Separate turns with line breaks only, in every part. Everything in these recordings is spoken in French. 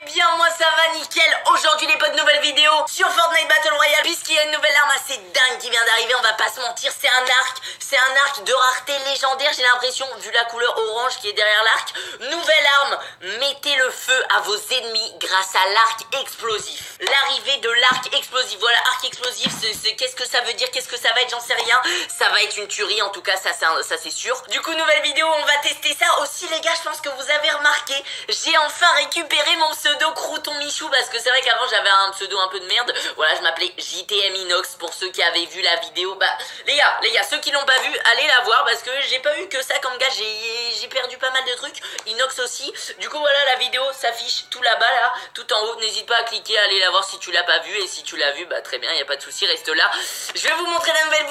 Bien, moi ça va nickel. Aujourd'hui les potes, nouvelle vidéo sur Fortnite Battle Royale, puisqu'il y a une nouvelle arme assez dingue qui vient d'arriver. On va pas se mentir, c'est un arc de rareté légendaire. J'ai l'impression, vu la couleur orange qui est derrière l'arc. Nouvelle arme, mettez le feu à vos ennemis grâce à l'arc explosif. L'arrivée de l'arc explosif, voilà, arc explosif, qu'est-ce que ça veut dire, qu'est-ce que ça va être, j'en sais rien. Ça va être une tuerie, en tout cas ça c'est sûr. Du coup nouvelle vidéo, on va tester ça. Aussi les gars, je pense que vous avez remarqué, j'ai enfin récupéré mon pseudo Crouton Michou, parce que c'est vrai qu'avant j'avais un pseudo un peu de merde. Voilà, je m'appelais JTM Inox pour ceux qui avaient vu la vidéo. Bah les gars, ceux qui l'ont pas vu, allez la voir, parce que j'ai pas eu que ça comme gars, j'ai perdu pas mal de trucs. Inox aussi. Du coup voilà, la vidéo s'affiche tout là-bas là, tout en haut. N'hésite pas à cliquer, à aller la voir si tu l'as pas vu, et si tu l'as vu, bah très bien, y a pas de souci, reste là. Je vais vous montrer la nouvelle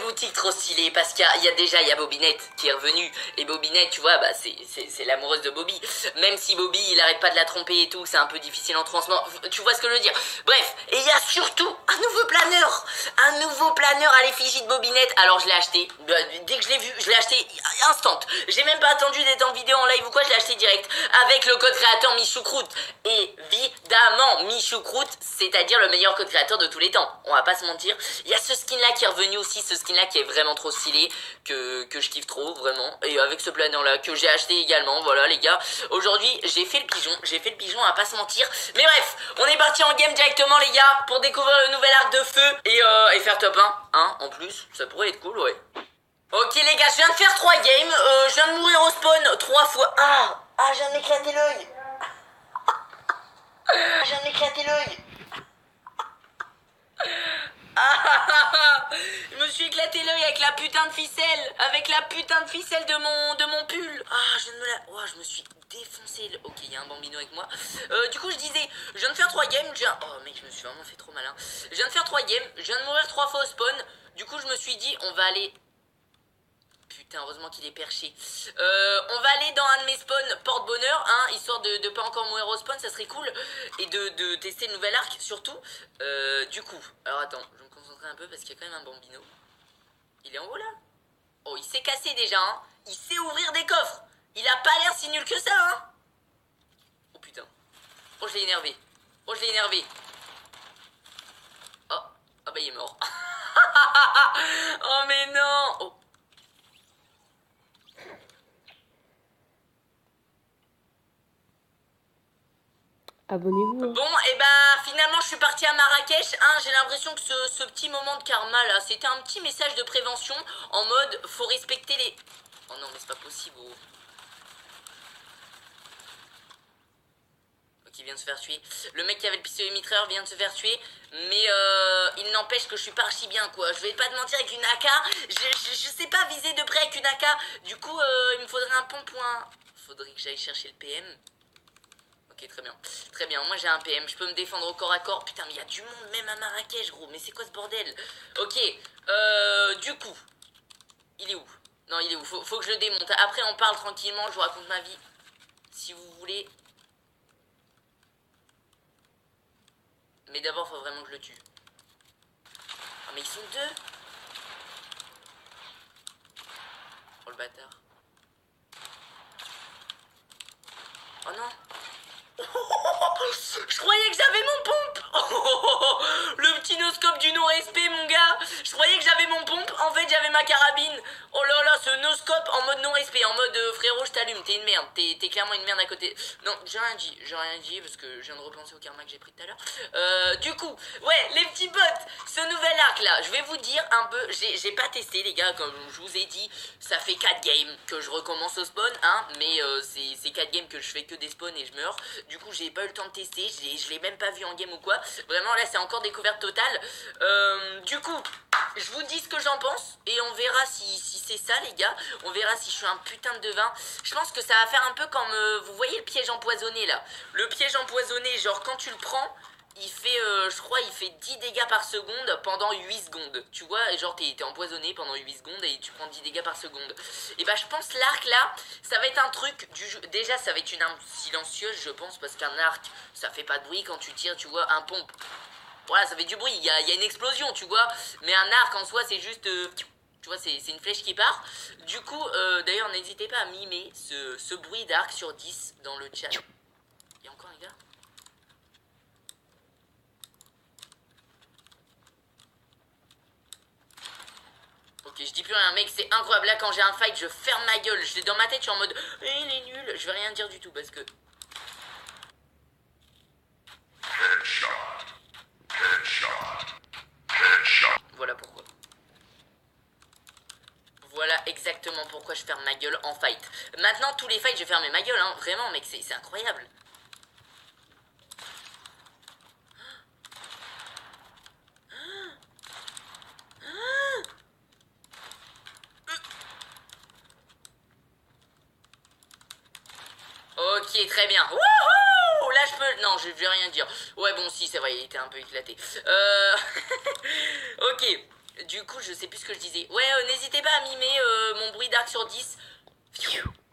boutique trop stylée, parce qu'il y a Bobinette qui est revenue. Et Bobinette, tu vois, bah c'est l'amoureuse de Bobby. Même si Bobby il arrête pas de la tromper et tout, c'est un peu difficile en transement, tu vois ce que je veux dire. Bref, et il y a surtout un nouveau planeur à l'effigie de Bobinette. Alors je l'ai acheté, dès que je l'ai vu, je l'ai acheté instant. J'ai même pas attendu d'être en vidéo, en live ou quoi, je l'ai acheté direct avec le code créateur Michoucroute. Évidemment, Michoucroute, c'est-à-dire le meilleur code créateur de tous les temps. On va pas se mentir. Il y a ce skin là qui est revenu aussi, ce skin là qui est vraiment trop stylé, que je kiffe trop vraiment. Et avec ce planeur là que j'ai acheté également. Voilà les gars, aujourd'hui j'ai fait le pigeon, à pas se mentir. Mais bref, on est parti en game directement les gars, pour découvrir le nouvel arc de feu et faire top 1, hein, en plus, ça pourrait être cool, ouais. Ok les gars, je viens de faire 3 games, je viens de mourir au spawn 3 fois. Je viens de m'éclater l'œil. Je viens de m'éclater l'œil. Je me suis éclaté l'œil avec la putain de ficelle. De mon pull. Je me suis défoncé. Ok, il y a un bambino avec moi. Du coup, je disais, je viens de faire 3 games. Oh mec, je me suis vraiment fait trop malin. Je viens de faire 3 games. Je viens de mourir 3 fois au spawn. Du coup, je me suis dit, on va aller... Putain, heureusement qu'il est perché. On va aller dans un de mes spawns porte-bonheur, hein, histoire de pas encore mourir au spawn, ça serait cool. Et de tester le nouvel arc, surtout. Du coup, alors attends, je vais me concentrer un peu parce qu'il y a quand même un bambino. Il est en haut là? Oh, il s'est cassé déjà, hein. Il sait ouvrir des coffres. Il a pas l'air si nul que ça, hein. Oh putain. Oh, je l'ai énervé. Oh, bah il est mort. Oh mais non. Oh.
Abonnez-vous.
Bon, et bah finalement je suis partie à Marrakech, hein, j'ai l'impression que ce petit moment de karma là, c'était un petit message de prévention, en mode, faut respecter les... Oh non mais c'est pas possible, oh. Ok, il vient de se faire tuer. Le mec qui avait le pistolet mitrailleur vient de se faire tuer, mais il n'empêche que je suis pas archi bien quoi. Je vais pas te mentir, avec une AK, je sais pas viser de près avec une AK, du coup il me faudrait un pont-point. Faudrait que j'aille chercher le PM. Ok, très bien. Très bien, moi j'ai un PM, je peux me défendre au corps à corps. Putain, mais il y a du monde même à Marrakech, gros. Mais c'est quoi ce bordel? Ok, du coup, il est où? Non, il est où? Faut que je le démonte. Après, on parle tranquillement, je vous raconte ma vie. Si vous voulez. Mais d'abord, faut vraiment que je le tue. Ah, mais ils sont 2. Oh, le bâtard. Oh non. Je croyais que j'avais mon pompe. Le petit noscope du non-respect mon gars. Je croyais que j'avais mon pompe, en fait j'avais ma carabine. Oh là là, ce noscope en mode non-respect, en mode frérot je t'allume, t'es une merde, t'es clairement une merde à côté. Non, j'ai rien dit parce que je viens de repenser au karma que j'ai pris tout à l'heure. Du coup, ouais les petits potes, ce nouvel arc là, je vais vous dire un peu, j'ai pas testé les gars, comme je vous ai dit, ça fait 4 games que je recommence au spawn, hein, mais c'est 4 games que je fais que des spawns et je meurs. Du coup j'ai pas eu le temps de tester, je l'ai même pas vu en game ou quoi. Vraiment là c'est encore découverte totale. Du coup je vous dis ce que j'en pense et on verra si c'est ça les gars. On verra si je suis un putain de devin. Je pense que ça va faire un peu comme vous voyez le piège empoisonné là. Le piège empoisonné, genre quand tu le prends, il fait, je crois, il fait 10 dégâts par seconde pendant 8 secondes. Tu vois, genre t'es empoisonné pendant 8 secondes et tu prends 10 dégâts par seconde. Et bah je pense l'arc là, ça va être un truc du jeu. Déjà ça va être une arme silencieuse je pense, parce qu'un arc, ça fait pas de bruit quand tu tires, tu vois, un pompe. Voilà, ça fait du bruit, il y a une explosion, tu vois. Mais un arc en soi c'est juste... tu vois, c'est une flèche qui part. Du coup, d'ailleurs, n'hésitez pas à mimer ce bruit d'arc sur 10 dans le chat. Il y a encore un gars? Et je dis plus rien, mec, c'est incroyable. Là, quand j'ai un fight, je ferme ma gueule. Dans ma tête, je suis en mode, il est nul. Je vais rien dire du tout parce que... Voilà pourquoi. Voilà exactement pourquoi je ferme ma gueule en fight. Maintenant, tous les fights, je vais fermer ma gueule, hein. Vraiment, mec, c'est incroyable. Ok, très bien. Wouhou! Là, je peux... Non, je vais rien dire. Ouais, bon, si, c'est vrai, il était un peu éclaté. Ok. Du coup, je sais plus ce que je disais. Ouais, n'hésitez pas à mimer mon bruit d'arc sur 10.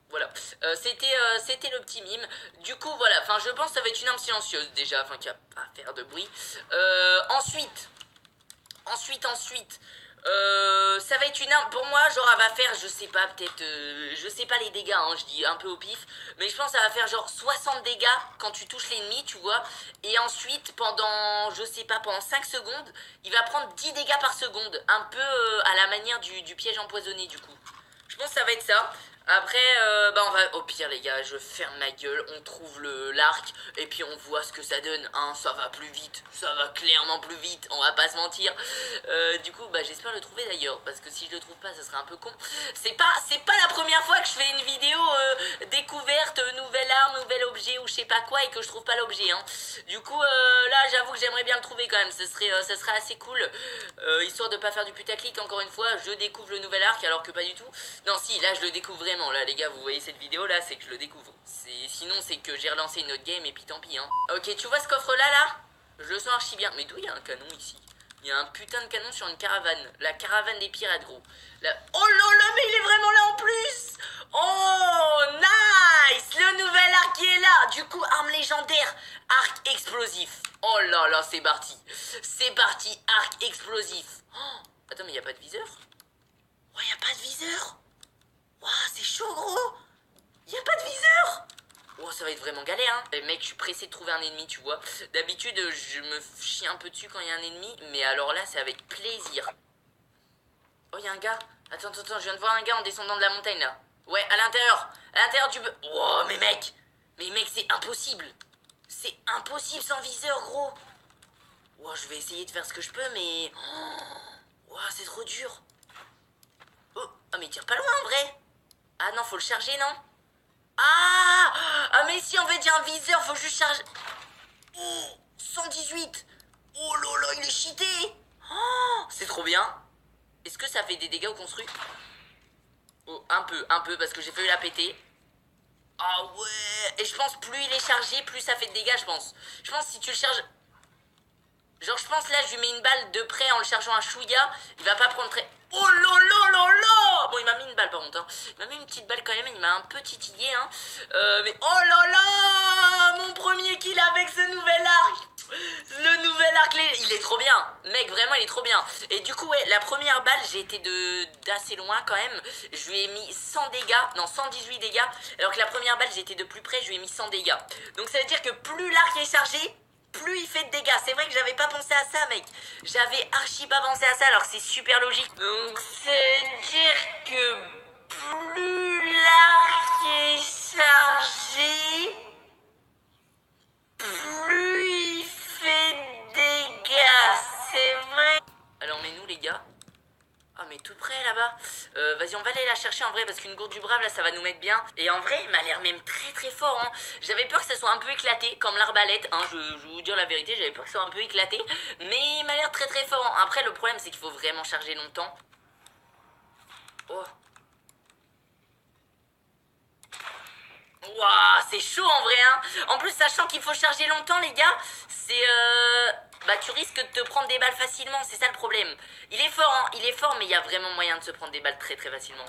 Voilà. C'était le petit mime. Du coup, voilà. Enfin, je pense que ça va être une arme silencieuse, déjà. Enfin, qui va pas faire de bruit. Ensuite... ça va être une arme, pour moi, genre elle va faire, je sais pas, peut-être, je sais pas les dégâts, hein, je dis un peu au pif, mais je pense que ça va faire genre 60 dégâts quand tu touches l'ennemi, tu vois, et ensuite, pendant, je sais pas, pendant 5 secondes, il va prendre 10 dégâts par seconde, un peu à la manière du piège empoisonné, du coup. Je pense que ça va être ça. Après, on va... Au pire, les gars, je ferme ma gueule, on trouve l'arc, et puis on voit ce que ça donne, hein. Ça va plus vite, ça va clairement plus vite, on va pas se mentir. Du coup, j'espère le trouver d'ailleurs, parce que si je le trouve pas, ça serait un peu con. C'est pas la première fois que je fais une vidéo découverte, nouvelle arme, nouvel objet, ou je sais pas quoi, et que je trouve pas l'objet, hein. Du coup, là, j'avoue que j'aimerais bien le trouver quand même, ça serait assez cool, histoire de pas faire du putaclic, encore une fois, je découvre le nouvel arc, alors que pas du tout. Non, si, là, je le découvre vraiment. Là, les gars, vous voyez cette vidéo là, c'est que je le découvre. Sinon, c'est que j'ai relancé une autre game et puis tant pis, hein. Ok, tu vois ce coffre là? Je le sens archi bien. Mais d'où il y a un canon ici? Il y a un putain de canon sur une caravane. La caravane des pirates, gros. Oh là là, mais il est vraiment là en plus! Oh, nice! Le nouvel arc qui est là. Du coup, arme légendaire. Arc explosif. Oh là là, c'est parti. C'est parti, arc explosif. Oh, attends, mais il n'y a pas de viseur? Oh, il n'y a pas de viseur? Waouh, c'est chaud, gros! Y'a pas de viseur! Oh, ça va être vraiment galère, hein. Mec, je suis pressé de trouver un ennemi, tu vois. D'habitude, je me chie un peu dessus quand il y a un ennemi, mais alors là, c'est avec plaisir. Oh, il y a un gars. Attends, je viens de voir un gars en descendant de la montagne, là. Ouais, à l'intérieur. À l'intérieur du... Oh, mais mec! Mais mec, c'est impossible. C'est impossible sans viseur, gros. Oh, je vais essayer de faire ce que je peux, mais... Oh, c'est trop dur. Oh, mais il tire pas loin, en vrai. Ah non, faut le charger, non? Ah mais si, en fait, j'ai un viseur, faut juste charger... Oh, 118. Oh là là, il est cheaté. Oh, c'est trop bien. Est-ce que ça fait des dégâts au construit? Oh, un peu, parce que j'ai failli la péter. Ah ouais. Et je pense, plus il est chargé, plus ça fait de dégâts, je pense. Je pense, si tu le charges... Genre, je pense, là, je lui mets une balle de près en le chargeant à chouïa. Il va pas prendre très... Oh là là là là. Bon, il m'a mis une balle, par contre, hein. Il m'a mis une petite balle quand même, il m'a un peu titillé, hein. Mais oh là là. Mon premier kill avec ce nouvel arc. Le nouvel arc, il est trop bien. Mec, vraiment, il est trop bien. Et du coup, ouais, la première balle, j'ai été d'assez loin quand même. Je lui ai mis 100 dégâts, non, 118 dégâts. Alors que la première balle, j'étais de plus près, je lui ai mis 100 dégâts. Donc ça veut dire que plus l'arc est chargé, plus il fait de dégâts. C'est vrai que j'avais pas pensé à ça, mec. J'avais archi pas pensé à ça, alors c'est super logique. Donc c'est-à-dire que plus l'arc est chargé, plus il fait de dégâts. C'est vrai. Alors mais nous, les gars... Ah mais tout près là-bas. Vas-y, on va aller la chercher en vrai, parce qu'une gourde du brave là, ça va nous mettre bien. Et en vrai, il m'a l'air même très fort, hein. J'avais peur que ça soit un peu éclaté, comme l'arbalète, hein. Je vais vous dire la vérité, j'avais peur que ça soit un peu éclaté. Mais il m'a l'air très fort, hein. Après, le problème, c'est qu'il faut vraiment charger longtemps. Oh. Waouh, c'est chaud en vrai, hein. En plus, sachant qu'il faut charger longtemps, les gars, c'est... tu risques de te prendre des balles facilement, c'est ça le problème. Il est fort, hein, il est fort, mais il y a vraiment moyen de se prendre des balles très facilement.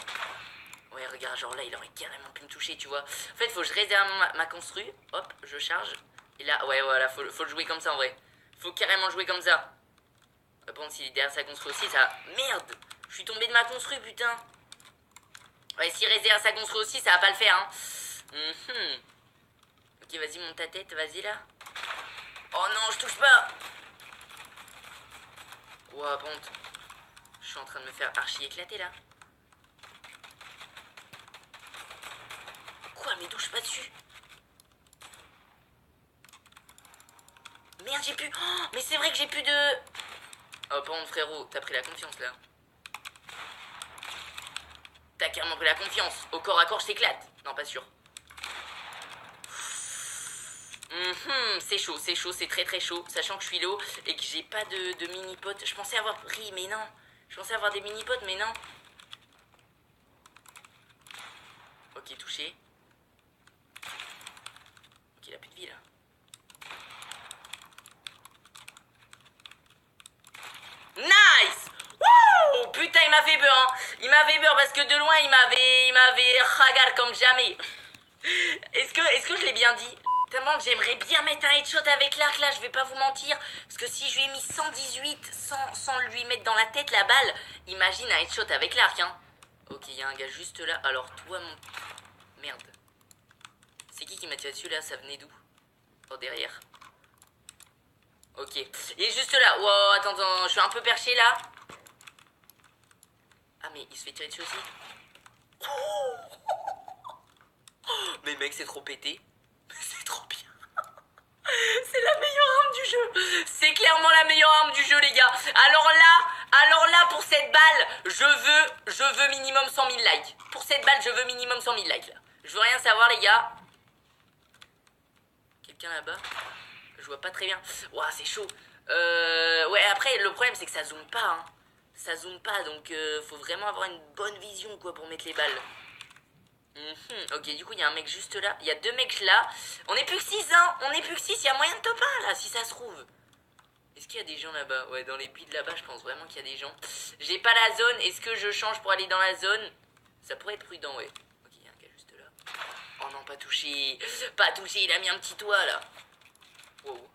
Ouais, regarde, genre là, il aurait carrément pu me toucher, tu vois. En fait, faut que je réserve ma construit. Hop, je charge. Et là, ouais, voilà, faut le jouer comme ça en vrai. Faut carrément jouer comme ça. Bon, s'il est derrière sa construit aussi, ça... Merde, je suis tombé de ma construit, putain. Ouais, s'il réserve sa construit aussi, ça va pas le faire, hein. Ok, vas-y, monte ta tête, vas-y là. Oh non, je touche pas. Ouah, ponte. Je suis en train de me faire archi éclater là. Quoi, mais touche pas dessus. Merde, j'ai plus... Oh, mais c'est vrai que j'ai plus de... Oh, par contre, frérot, t'as pris la confiance, là. T'as carrément pris la confiance. Au corps à corps, je t'éclate. Non, pas sûr. C'est chaud, c'est très très chaud. Sachant que je suis low et que j'ai pas de mini-potes. Je pensais avoir pris, mais non. Je pensais avoir des mini-potes, mais non. Ok, touché. Ok, il a plus de vie, là. Nice! Wouh! Putain, il m'a fait peur, hein. Il m'a fait peur parce que de loin, il m'avait ragar comme jamais. Est-ce que je l'ai bien dit? Tellement que j'aimerais bien mettre un headshot avec l'arc, là, je vais pas vous mentir. Parce que si je lui ai mis 118 sans lui mettre dans la tête la balle, imagine un headshot avec l'arc, hein. Ok, il y a un gars juste là. Alors, toi, mon... Merde. C'est qui m'a tiré dessus, là? Ça venait d'où? Oh, derrière. Ok. Il est juste là. Wow, attends, je suis un peu perché là. Ah, mais il se fait tirer dessus aussi. Oh, mais mec, c'est trop pété. C'est trop bien. C'est la meilleure arme du jeu. C'est clairement la meilleure arme du jeu, les gars. Alors là, pour cette balle, je veux minimum 100 000 likes. Pour cette balle, je veux minimum 100 000 likes. Là. Je veux rien savoir, les gars. Quelqu'un là-bas? Je vois pas très bien. Ouah, c'est chaud. Ouais, après, le problème, c'est que ça zoome pas, hein. Ça zoome pas, donc faut vraiment avoir une bonne vision, quoi, pour mettre les balles. Ok, du coup, il y a un mec juste là. Il y a deux mecs là. On est plus que 6, hein. On est plus que 6. Il y a moyen de top 1, là, si ça se trouve. Est-ce qu'il y a des gens là-bas? Ouais, dans les builds là-bas, je pense vraiment qu'il y a des gens. J'ai pas la zone. Est-ce que je change pour aller dans la zone? Ça pourrait être prudent, ouais. Ok, il y a un gars juste là. Oh non, pas touché. Pas touché, il a mis un petit toit, là. Wow.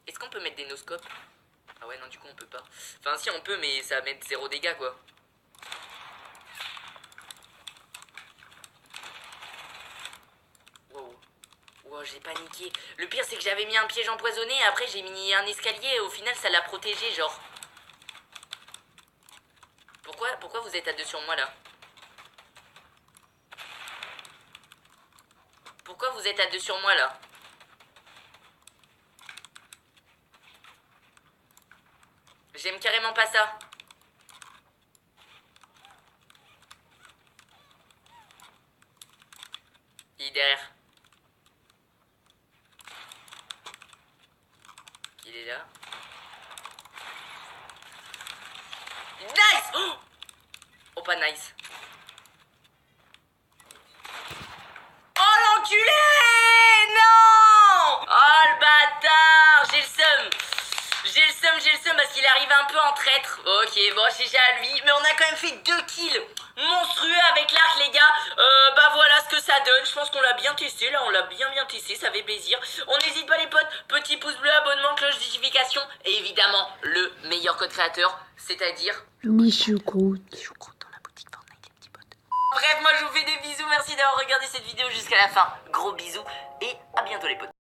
Est-ce qu'on peut mettre des noscopes? Ah ouais, non, du coup, on peut pas. Enfin, si, on peut, mais ça va mettre 0 dégâts, quoi. Wow. Wow, j'ai paniqué. Le pire, c'est que j'avais mis un piège empoisonné, et après, j'ai mis un escalier, et au final, ça l'a protégé, genre. Pourquoi vous êtes à deux sur moi, là? Pourquoi vous êtes à deux sur moi, là? J'aime carrément pas ça. Il est derrière. Il est là. Nice! Oh, pas nice. Oh, l'enculé! Non! Oh, le bâtard! J'ai le seum. J'ai le seum parce qu'il arrive un peu en traître. Ok, bon, c'est à lui. Mais on a quand même fait 2 kills monstrueux avec l'arc, les gars. Bah voilà ce que ça donne. Je pense qu'on l'a bien testé. Là, on l'a bien testé. Ça fait plaisir. On n'hésite pas, les potes. Petit pouce bleu, abonnement, cloche de notification. Et évidemment, le meilleur code créateur, c'est-à-dire
Michoucroute.
Michoucroute dans la boutique Fortnite, les petits potes. Bref, moi, je vous fais des bisous. Merci d'avoir regardé cette vidéo jusqu'à la fin. Gros bisous. Et à bientôt, les potes.